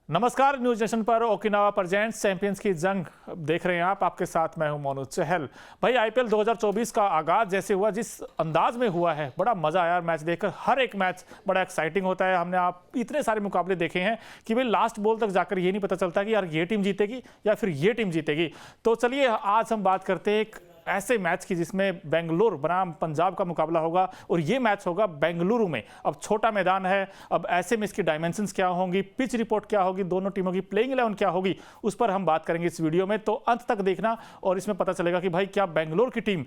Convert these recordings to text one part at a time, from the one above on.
नमस्कार, news nation पर Okinawa presents champions की जंग देख रहे हैं आप। आपके साथ मैं हूं मोनू चहल। भाई आईपीएल 2024 का आगाज जैसे हुआ, जिस अंदाज में हुआ है, बड़ा मजा आया मैच देखकर। हर एक मैच बड़ा एक्साइटिंग होता है। हमने आप इतने सारे मुकाबले देखे हैं कि भाई लास्ट बॉल तक जाकर ये नहीं पता चलता कि यार ये टीम जीतेगी या फिर ये टीम जीतेगी। तो चलिए आज हम बात करते हैं एक ऐसे मैच की जिसमें बेंगलुरु बनाम पंजाब का मुकाबला होगा और ये मैच होगा बेंगलुरु में। अब छोटा मैदान है, अब ऐसे में इसकी डायमेंशंस क्या होंगी, पिच रिपोर्ट क्या होगी, दोनों टीमों की प्लेइंग 11 क्या होगी, उस पर हम बात करेंगे इस वीडियो में। तो अंत तक देखना और इसमें पता चलेगा कि भाई क्या बेंगलुरु की टीम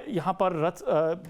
यहाँ पर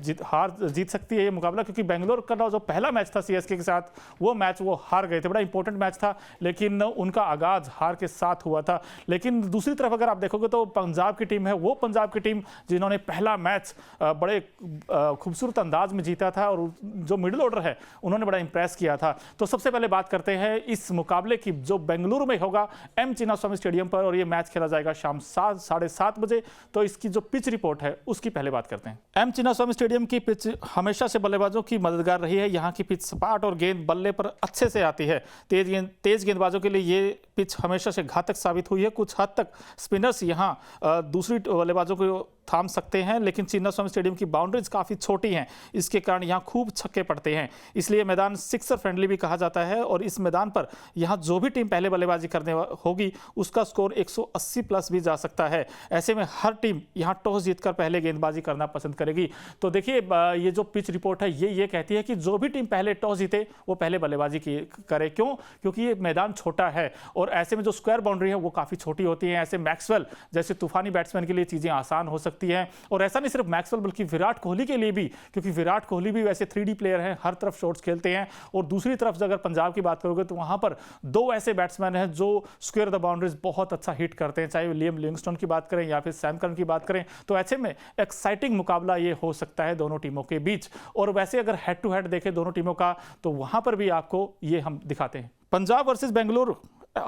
जीत सकती है ये मुकाबला। क्योंकि बेंगलुरु का जो पहला मैच था सीएसके के साथ, वो मैच वो हार गए थे। बड़ा इंपॉर्टेंट मैच था, लेकिन उनका आगाज हार के साथ हुआ था। लेकिन दूसरी तरफ अगर आप देखोगे तो पंजाब की टीम है, वो पंजाब की टीम जिन्होंने पहला मैच बड़े खूबसूरत अंदाज में जीता था और जो मिडिल ऑर्डर है उन्होंने बड़ा इंप्रेस किया था। तो सबसे पहले बात करते हैं इस मुकाबले की, जो बेंगलुरु में होगा एम चिन्नास्वामी स्टेडियम पर, और ये मैच खेला जाएगा शाम 7:30 बजे। तो इसकी जो पिच रिपोर्ट है उसकी पहले बात करते हैं। एम चिन्नास्वामी स्टेडियम की पिच हमेशा से बल्लेबाजों की मददगार रही है। यहाँ की पिच सपाट और गेंद बल्ले पर अच्छे से आती है। तेज गेंदबाजों के लिए ये पिच हमेशा से घातक साबित हुई है। कुछ हद तक स्पिनर्स यहाँ दूसरी बल्लेबाजों को थाम सकते हैं, लेकिन चिन्नास्वामी स्टेडियम की बाउंड्रीज काफ़ी छोटी हैं। इसके कारण यहाँ खूब छक्के पड़ते हैं, इसलिए मैदान सिक्सर फ्रेंडली भी कहा जाता है। और इस मैदान पर यहाँ जो भी टीम पहले बल्लेबाजी करने होगी उसका स्कोर 180 प्लस भी जा सकता है। ऐसे में हर टीम यहाँ टॉस जीतकर पहले गेंदबाजी करना पसंद करेगी। तो देखिए ये जो पिच रिपोर्ट है ये कहती है कि जो भी टीम पहले टॉस जीते वो पहले बल्लेबाजी करे। क्यों? क्योंकि ये मैदान छोटा है और ऐसे में जो स्क्वायर बाउंड्री है वो काफ़ी छोटी होती है। ऐसे मैक्सवेल जैसे तूफानी बैट्समैन के लिए चीज़ें आसान हो सकती है। और ऐसा नहीं सिर्फ मैक्सवेल बल्कि विराट कोहली के लिए भी, क्योंकि विराट कोहली भी वैसे 3D प्लेयर हैं, हर तरफ शॉट्स खेलते हैं। और दूसरी तरफ अगर पंजाब की बात करोगे तो वहां पर दो ऐसे बैट्समैन हैं जो स्क्वायर द बाउंड्रीज बहुत अच्छा हिट करते हैं, चाहे लियम लिविंगस्टोन की बात करें या फिर सैम करन की बात करें। तो ऐसे में एक्साइटिंग मुकाबला ये हो सकता है दोनों टीमों के बीच। और वैसे अगर हेड टू हेड देखें दोनों टीमों का तो वहां पर भी आपको ये हम दिखाते हैं। Punjab versus Bengaluru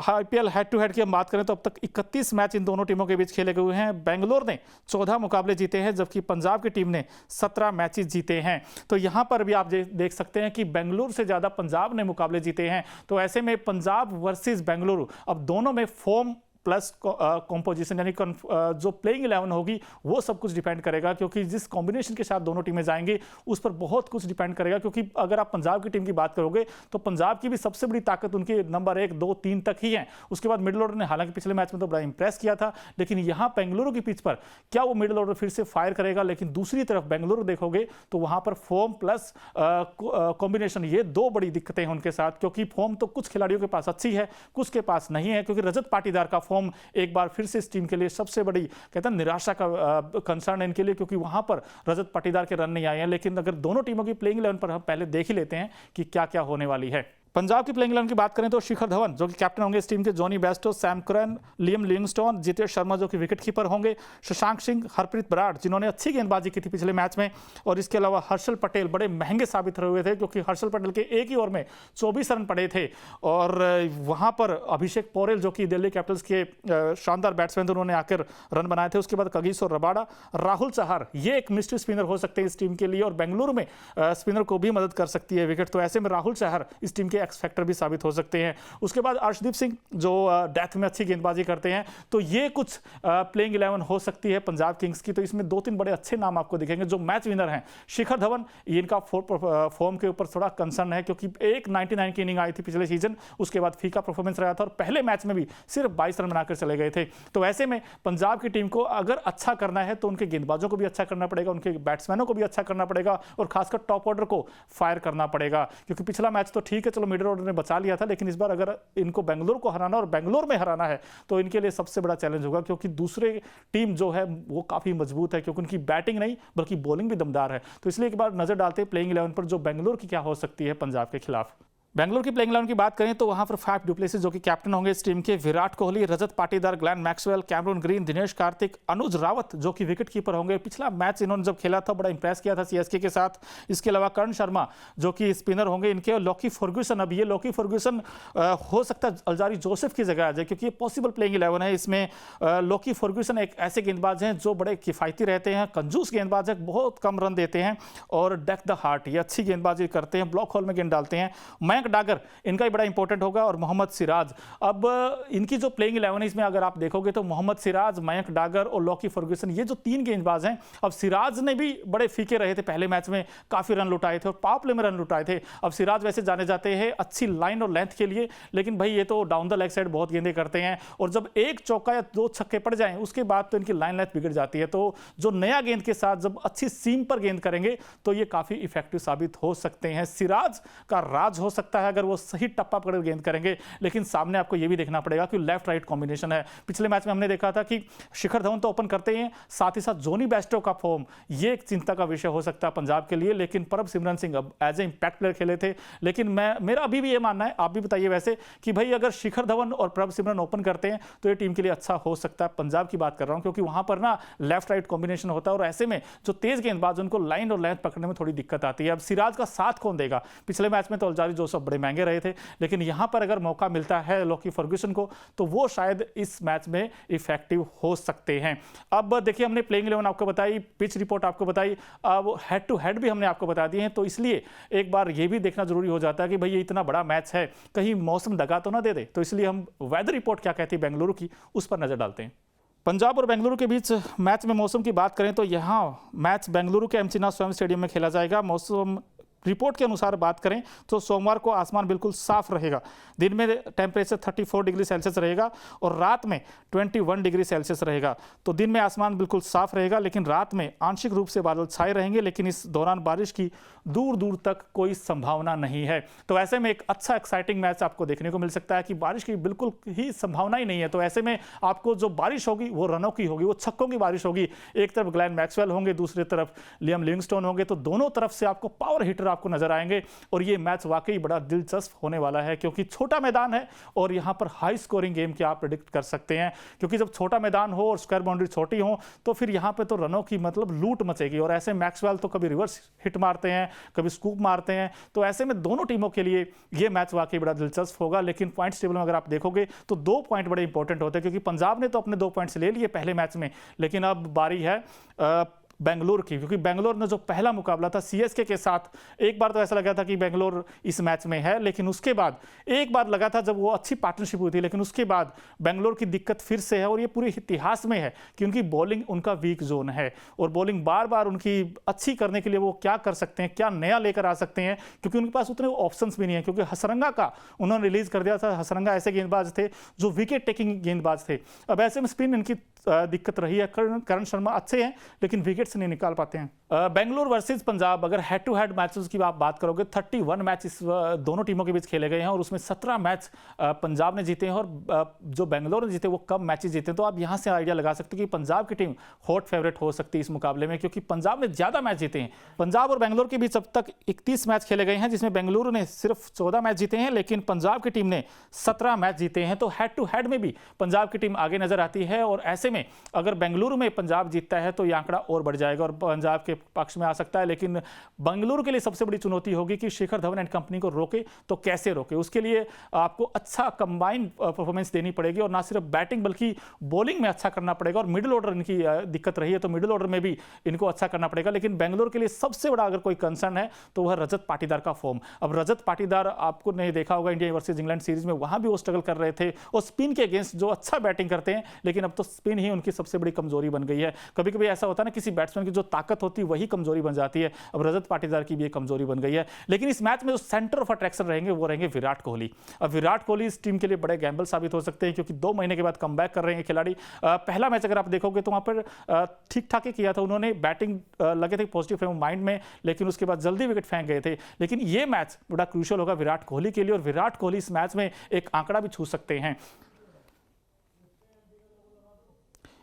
IPL head to head की हम बात करें तो अब तक 31 मैच इन दोनों टीमों के बीच खेले गए हैं। बेंगलुरु ने 14 मुकाबले जीते हैं, जबकि पंजाब की टीम ने 17 मैचेस जीते हैं। तो यहां पर भी आप देख सकते हैं कि बेंगलुरु से ज़्यादा पंजाब ने मुकाबले जीते हैं। तो ऐसे में पंजाब वर्सेस बेंगलुरु, अब दोनों में फॉर्म प्लस कॉम्पोजिशन यानी जो प्लेइंग 11 होगी वो सब कुछ डिपेंड करेगा। क्योंकि जिस कॉम्बिनेशन के साथ दोनों टीमें जाएंगी उस पर बहुत कुछ डिपेंड करेगा। क्योंकि अगर आप पंजाब की टीम की बात करोगे तो पंजाब की भी सबसे बड़ी ताकत उनके नंबर 1, 2, 3 तक ही है। उसके बाद मिडिल ऑर्डर ने हालांकि पिछले मैच में तो बड़ा इंप्रेस किया था, लेकिन यहाँ बेंगलुरु की पिच पर क्या वो मिडिल ऑर्डर फिर से फायर करेगा। लेकिन दूसरी तरफ बेंगलुरु देखोगे तो वहां पर फॉर्म प्लस कॉम्बिनेशन, ये दो बड़ी दिक्कतें हैं उनके साथ। क्योंकि फॉर्म तो कुछ खिलाड़ियों के पास अच्छी है, कुछ के पास नहीं है। क्योंकि रजत पाटीदार का फॉर्म एक बार फिर से इस टीम के लिए सबसे बड़ी कहते हैं निराशा का कंसर्न है इनके लिए, क्योंकि वहां पर रजत पाटीदार के रन नहीं आए हैं। लेकिन अगर दोनों टीमों की प्लेइंग 11 पर हम पहले देख ही लेते हैं कि क्या क्या होने वाली है। पंजाब की प्लेइंग 11 की बात करें तो शिखर धवन जो कि कैप्टन होंगे इस टीम के, Jonny Bairstow, Sam Curran, Liam Livingstone, Jitesh Sharma जो कि विकेट कीपर होंगे, शशांक सिंह, हरप्रीत बराड़ जिन्होंने अच्छी गेंदबाजी की थी पिछले मैच में, और इसके अलावा हर्षल पटेल बड़े महंगे साबित हुए थे क्योंकि हर्षल पटेल के एक ही ओवर में 24 रन पड़े थे। और वहां पर अभिषेक पोरेल जो कि दिल्ली कैपिटल्स के शानदार बैट्समैन थे, उन्होंने आकर रन बनाए थे। उसके बाद कगिसो रबाडा, राहुल चहर, ये एक मिस्ट्री स्पिनर हो सकते हैं इस टीम के लिए, और बेंगलुरु में स्पिनर को भी मदद कर सकती है विकेट। तो ऐसे में राहुल चहर इस टीम के एक्स फैक्टर भी साबित हो सकते हैं। उसके बाद अर्शदीप सिंह जो डेथ में अच्छी गेंदबाजी करते हैं। तो ये कुछ प्लेइंग 11 हो सकती है पंजाब किंग्स की। तो इसमें 2-3 बड़े अच्छे नाम आपको दिखेंगे जो मैच विनर हैं। शिखर धवन, इनका फॉर्म के ऊपर थोड़ा कंसर्न है क्योंकि एक 99 की इनिंग आई थी पिछले सीजन, उसके बाद फीका परफॉर्मेंस रहा था और पहले मैच में भी सिर्फ 22 रन बनाकर चले गए थे। तो ऐसे में पंजाब की टीम को अगर अच्छा करना है तो उनके गेंदबाजों को भी अच्छा करना पड़ेगा, उनके बैट्समैनों को भी अच्छा करना पड़ेगा, और खासकर टॉप ऑर्डर को फायर करना पड़ेगा। क्योंकि पिछला मैच तो ठीक है, चलो मिडिल ऑर्डर ने बचा लिया था, लेकिन इस बार अगर इनको बेंगलुरु को हराना और बेंगलुरु में हराना है तो इनके लिए सबसे बड़ा चैलेंज होगा। क्योंकि दूसरे टीम जो है वो काफी मजबूत है, क्योंकि उनकी बैटिंग नहीं बल्कि बॉलिंग भी दमदार है। तो इसलिए एक बार नजर डालते हैं प्लेइंग 11 पर जो बेंगलुरु की क्या हो सकती है पंजाब के खिलाफ। बेंगलुरु की प्लेइंग 11 की बात करें तो वहां पर फैफ डु प्लेसिस जो कि कैप्टन होंगे इस टीम के, Virat Kohli, Rajat Patidar, Glenn Maxwell, Cameron Green, Dinesh Karthik, Anuj Rawat जो कि विकेट कीपर होंगे। पिछला मैच इन्होंने जब खेला था बड़ा इंप्रेस किया था सीएसके के साथ। इसके अलावा करण शर्मा जो कि स्पिनर होंगे इनके, और लॉकी फर्ग्यूसन। अब ये लॉकी फर्ग्यूसन हो सकता है अल्जारी जोसेफ की जगह आ जाए, क्योंकि ये पॉसिबल प्लेइंग 11 है। इसमें लॉकी फर्ग्यूसन एक ऐसे गेंदबाज हैं जो बड़े किफायती रहते हैं, कंजूस गेंदबाज है, बहुत कम रन देते हैं और डेक द हार्ट, ये अच्छी गेंदबाजी करते हैं, ब्लॉक होल में गेंद डालते हैं। मैं मयंक डागर इनका ही बड़ा इंपॉर्टेंट होगा और मोहम्मद सिराज। अब इनकी जो प्लेइंग 11 है इसमें अगर आप देखोगे तो मोहम्मद सिराज, मयंक डागर और लॉकी फर्ग्यूसन, ये जो 3 गेंदबाज हैं। अब सिराज ने भी बड़े फीके रहे थे पहले मैच में, काफी रन लुटाए थे और पावर प्ले में रन लुटाए थे। अब सिराज वैसे जाने जाते हैं अच्छी लाइन और लेंथ के लिए, लेकिन भाई ये तो डाउन द लेग साइड बहुत गेंदें करते हैं और जब एक चौका या 2 छक्के पड़ जाएं उसके बाद तो इनकी लाइन लेंथ बिगड़ जाती है। तो जो नया गेंद के साथ जब अच्छी सीम पर गेंद करेंगे तो ये काफी इफेक्टिव साबित हो सकते हैं। सिराज का राज हो सकता है अगर वो सही टप्पा पकड़ गेंद करेंगे, लेकिन सामने आपको ये भी देखना पड़ेगा कि लेफ्ट राइट कॉम्बिनेशन है। पिछले मैच में हमने देखा था कि शिखर धवन तो ओपन करते हैं, साथ ही साथ जोनी बेस्टो का फॉर्म ये एक चिंता का विषय हो सकता है पंजाब के लिए। लेकिन परब सिमरन सिंह अब एज ए इंपैक्ट प्लेयर खेले थे, लेकिन मेरा अभी भी ये मानना है, आप भी बताइए वैसे, कि भाई अगर शिखर धवन और परब सिमरन ओपन करते हैं तो ये टीम के लिए अच्छा हो सकता है। पंजाब की बात कर रहा हूं क्योंकि वहां पर ना लेफ्ट राइट कॉम्बिनेशन होता है और ऐसे में जो तेज गेंदबाज उनको लाइन और लेंथ पकड़ने में थोड़ी दिक्कत आती है। अब सिराज का साथ कौन देगा? पिछले मैच में तो अल्जारी जोसेफ बड़े महंगे रहे थे, लेकिन यहां पर अगर मौका मिलता है लॉकी फर्ग्यूसन को तो वो शायद इस मैच में इफेक्टिव हो सकते हैं। अब देखिए हमने प्लेइंग 11 आपको बताई, पिच रिपोर्ट आपको बताई, अब हेड टू हेड भी हमने आपको बता दिए हैं। तो इसलिए एक बार ये भी देखना जरूरी हो जाता है कि भाई ये इतना बड़ा मैच है, कहीं मौसम दगा तो ना दे दे। तो इसलिए हम वेदर रिपोर्ट क्या कहती है बेंगलुरु की, उस पर नजर डालते हैं। पंजाब और बेंगलुरु के बीच मैच में मौसम की बात करें तो यहाँ मैच बेंगलुरु के एम चिन्नास्वामी स्टेडियम में खेला जाएगा। मौसम रिपोर्ट के अनुसार बात करें तो सोमवार को आसमान बिल्कुल साफ रहेगा। दिन में टेम्परेचर 34 डिग्री सेल्सियस रहेगा और रात में 21 डिग्री सेल्सियस रहेगा। तो दिन में आसमान बिल्कुल साफ रहेगा, लेकिन रात में आंशिक रूप से बादल छाए रहेंगे, लेकिन इस दौरान बारिश की दूर दूर तक कोई संभावना नहीं है। तो ऐसे में एक अच्छा एक्साइटिंग मैच आपको देखने को मिल सकता है कि बारिश की बिल्कुल ही संभावना ही नहीं है। तो ऐसे में आपको जो बारिश होगी वो रनों की होगी, वो छक्कों की बारिश होगी। एक तरफ ग्लेन मैक्सवेल होंगे, दूसरी तरफ लियम लिविंगस्टोन होंगे, तो दोनों तरफ से आपको पावर हिटर आपको नजर आएंगे और ये मैच वाकई बड़ा दिलचस्प होने वाला है क्योंकि छोटा मैदान है और यहां पर हाई स्कोरिंग गेम की आप प्रेडिक्ट कर सकते हैं। क्योंकि जब छोटा मैदान हो और स्क्वायर बाउंड्री छोटी हो तो फिर यहां पे तो रनों की मतलब लूट मचेगी और ऐसे मैक्सवेल तो कभी रिवर्स हिट मारते हैं, कभी स्कूप मारते हैं। तो ऐसे में दोनों टीमों के लिए ये मैच वाकई बड़ा दिलचस्प होगा। लेकिन पॉइंट्स टेबल में अगर आप देखोगे तो 2 पॉइंट बड़े इंपॉर्टेंट होते हैं क्योंकि पंजाब ने तो अपने 2 पॉइंट्स ले लिए पहले मैच में, लेकिन अब बारी है बेंगलोर की, क्योंकि बेंगलोर ने जो पहला मुकाबला था सीएसके के साथ, एक बार तो ऐसा लगा था कि बेंगलोर इस मैच में है, लेकिन उसके बाद एक बार लगा था जब वो अच्छी पार्टनरशिप हुई थी, लेकिन उसके बाद बेंगलोर की दिक्कत फिर से है और ये पूरे इतिहास में है कि उनकी बॉलिंग उनका वीक जोन है और बॉलिंग बार बार उनकी अच्छी करने के लिए वो क्या कर सकते हैं, क्या नया लेकर आ सकते हैं, क्योंकि उनके पास उतने ऑप्शंस भी नहीं है। क्योंकि हसरंगा का उन्होंने रिलीज कर दिया था। हसरंगा ऐसे गेंदबाज थे जो विकेट टेकिंग गेंदबाज थे। अब ऐसे में स्पिन इनकी दिक्कत रही है। करण शर्मा अच्छे हैं लेकिन विकेट्स नहीं निकाल पाते हैं। बेंगलोर वर्सेस पंजाब, अगर हेड टू हेड मैचेस की आप बात करोगे 31 मैच इस दोनों टीमों के बीच खेले गए हैं और उसमें 17 मैच पंजाब ने जीते हैं और जो बेंगलोर ने जीते वो कम मैचेस जीते हैं। तो आप यहां से आइडिया लगा सकते हो कि पंजाब की टीम हॉट फेवरेट हो सकती है इस मुकाबले में, क्योंकि पंजाब ने ज्यादा मैच जीते हैं। पंजाब और बेंगलोर के बीच अब तक 31 मैच खेले गए हैं जिसमें बेंगलुरु ने सिर्फ 14 मैच जीते हैं, लेकिन पंजाब की टीम ने 17 मैच जीते हैं। तो हेड टू हेड में भी पंजाब की टीम आगे नजर आती है और ऐसे में अगर बेंगलुरु में पंजाब जीतता है तो यह आंकड़ा और बढ़ जाएगा और पंजाब के पक्ष में आ सकता है। लेकिन बेंगलुरु के लिए सबसे बड़ी चुनौती होगी कि शिखर धवन एंड कंपनी को रोके तो कैसे रोके। उसके लिए आपको अच्छा कंबाइंड परफॉर्मेंस देनी पड़ेगी और ना सिर्फ बैटिंग बल्कि बॉलिंग में अच्छा करना पड़ेगा और मिडिल ऑर्डर इनकी दिक्कत रही है तो मिडिल ऑर्डर में भी इनको अच्छा करना पड़ेगा। लेकिन बेंगलुरु के लिए सबसे बड़ा अगर कोई कंसर्न है तो वह रजत पाटीदार का फॉर्म। अब रजत पाटीदार आपको नहीं देखा होगा इंडिया वर्सेस इंग्लैंड सीरीज में, वहां भी वो स्ट्रगल कर रहे थे और स्पिन के अगेंस्ट जो अच्छा बैटिंग करते हैं, लेकिन अब तो स्पिन ही उनकी सबसे बड़ी कमजोरी बन गई है। कभी कभी ऐसा होता है ना, किसी बैट्समैन की जो ताकत होती है वही कमजोरी बन जाती है। अब रजत पाटीदार की भी एक कमजोरी बन गई है। लेकिन इस मैच में जो सेंटर ऑफ अट्रैक्शन रहेंगे वो रहेंगे विराट कोहली। अब विराट कोहली इस टीम के लिए बड़े गैम्बल साबित हो सकते हैं क्योंकि 2 महीने के बाद कमबैक कर रहे हैं खिलाड़ी। पहला मैच अगर आप देखोगे तो वहां पर ठीक ठाक ही किया था उन्होंने, बैटिंग लगे थे पॉजिटिव फ्रेम ऑफ माइंड में, लेकिन उसके बाद जल्दी विकेट फेंक गए थे। लेकिन ये मैच बड़ा क्रूशियल होगा विराट कोहली के लिए और विराट कोहली इस मैच में एक आंकड़ा भी छू सकते हैं।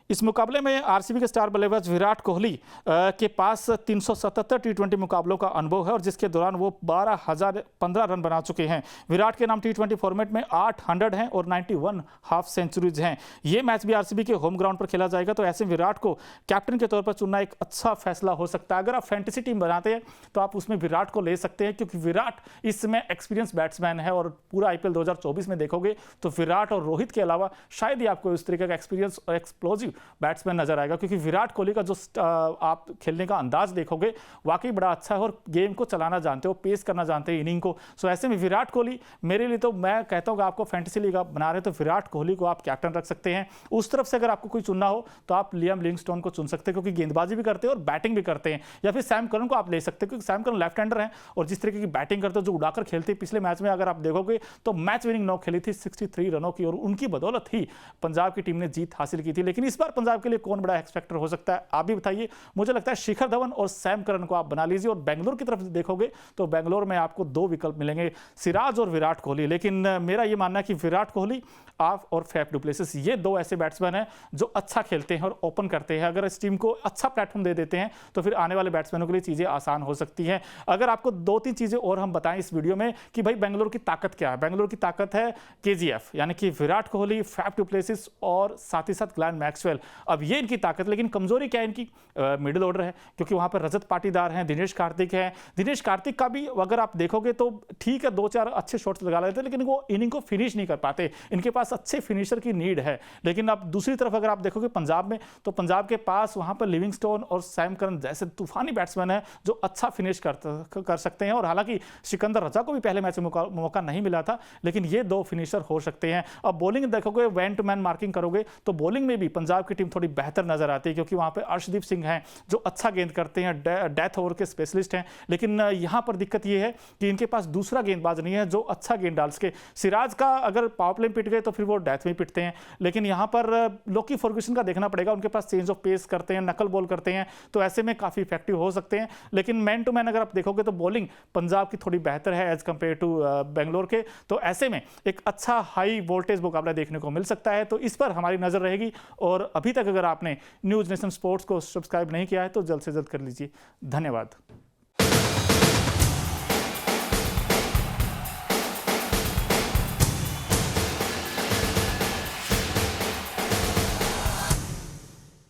इस मुकाबले में आरसीबी के स्टार बल्लेबाज विराट कोहली के पास 377 टी20 मुकाबलों का अनुभव है और जिसके दौरान वो 12,015 रन बना चुके हैं। विराट के नाम टी20 फॉर्मेट में 800 हैं और 91 हाफ सेंचुरीज हैं। ये मैच भी आरसीबी के होम ग्राउंड पर खेला जाएगा, तो ऐसे विराट को कैप्टन के तौर पर चुनना एक अच्छा फैसला हो सकता है। अगर आप फैंटेसी टीम बनाते हैं तो आप उसमें विराट को ले सकते हैं क्योंकि विराट इस समय एक्सपीरियंस बैट्समैन है और पूरा आईपीएल 2024 में देखोगे तो विराट और रोहित के अलावा शायद ही आपको इस तरीके का एक्सपीरियंस और एक्सप्लोजिव बैट्समैन नजर आएगा, क्योंकि विराट कोहली का जो आप खेलने का अंदाज देखोगे वाकई बड़ा अच्छा है और गेम को चलाना जानते हो, पेस करना जानते हैं इनिंग को। सो ऐसे में विराट कोहली मेरे लिए तो मैं कहता हूँ आपको फैंटेसी लीग आप बना रहे तो विराट कोहली को आप कैप्टन रख सकते हैं। उस तरफ से अगर आपको कोई चुनना हो तो आप लियाम लिविंगस्टोन को चुन सकते हैं, क्योंकि गेंदबाजी भी करते हैं और बैटिंग भी करते हैं। या फिर सैम करन को आप ले सकते हैं, क्योंकि सैम करन लेफ्ट हैंडर हैं और जिस तरीके की बैटिंग करते हैं, जो उड़ाकर खेलते हैं। पिछले मैच में अगर आप देखोगे तो मैच विनिंग नॉक खेली थी 63 रनों की और उनकी बदौलत ही पंजाब की टीम ने जीत हासिल की थी। लेकिन इस बार पंजाब के लिए कौन बड़ा एक्स फैक्टर हो सकता है, आप भी बताइए। मुझे लगता है शिखर धवन और सैम करन को आप बना लीजिए। और बेंगलोर की तरफ देखोगे तो बेंगलोर में आपको दो विकल्प मिलेंगे, सिराज और विराट कोहली। लेकिन मेरा ये मानना है कि विराट कोहली आप और फैफ डु प्लेसिस, ये दो ऐसे बैट्समैन हैं जो अच्छा खेलते हैं और ओपन करते हैं। अगर इस टीम को अच्छा प्लेटफॉर्म दे देते हैं तो फिर आने वाले बैट्समैनों के लिए चीज़ें आसान हो सकती हैं। अगर आपको दो तीन चीज़ें और हम बताएं इस वीडियो में कि भाई बेंगलोर की ताकत क्या है। बेंगलोर की ताकत है केजीएफ, यानी कि Virat Kohli, Faf du Plessis और साथ ही साथ ग्लेन मैक्सवेल। अब ये इनकी ताकत, लेकिन कमजोरी क्या है इनकी? मिडिल ऑर्डर है, क्योंकि वहां पर रजत पाटीदार हैं, दिनेश कार्तिक है। दिनेश कार्तिक का भी अगर आप देखोगे तो ठीक है, 2-4 अच्छे शॉट्स लगा लेते हैं, लेकिन वो इनिंग को फिनिश नहीं कर पाते। इनके पास अच्छे फिनिशर की नीड है। लेकिन अब दूसरी तरफ अगर आप देखोगे पंजाब में, तो पंजाब के पास वहां पर लिविंगस्टोन और सैम करन जैसे तूफानी बैट्समैन है जो अच्छा फिनिश कर सकते हैं। और हालांकि सिकंदर रजा को भी पहले मैच में मौका नहीं मिला था, लेकिन ये दो फिनिशर हो सकते हैं। अब बॉलिंग देखोगे, वैन टू मैन मार्किंग करोगे तो बॉलिंग में भी पंजाब की टीम थोड़ी बेहतर नजर आती है, क्योंकि वहां पर अर्शदीप सिंह हैं जो अच्छा गेंद करते हैं, डेथ ओवर के स्पेशलिस्ट हैं। लेकिन यहां पर दिक्कत यह है कि इनके पास दूसरा गेंदबाज नहीं है जो अच्छा गेंद डाल सके। सिराज का अगर पावर प्ले में पिट गए तो फिर वो डेथ में पिटते हैं, लेकिन यहां पर लोकी फर्गुसन का देखना पड़ेगा। उनके पास चेंज ऑफ पेस करते हैं, नकल बॉल करते हैं, तो ऐसे में काफी इफेक्टिव हो सकते हैं। लेकिन मैन टू मैन अगर आप देखोगे तो बॉलिंग पंजाब की थोड़ी बेहतर है एज कंपेयर टू बेंगलोर के। तो ऐसे में एक अच्छा हाई वोल्टेज मुकाबला देखने को मिल सकता है, तो इस पर हमारी नजर रहेगी। और अभी तक अगर आपने न्यूज नेशन स्पोर्ट्स को सब्सक्राइब नहीं किया है तो जल्द से जल्द कर लीजिए। धन्यवाद।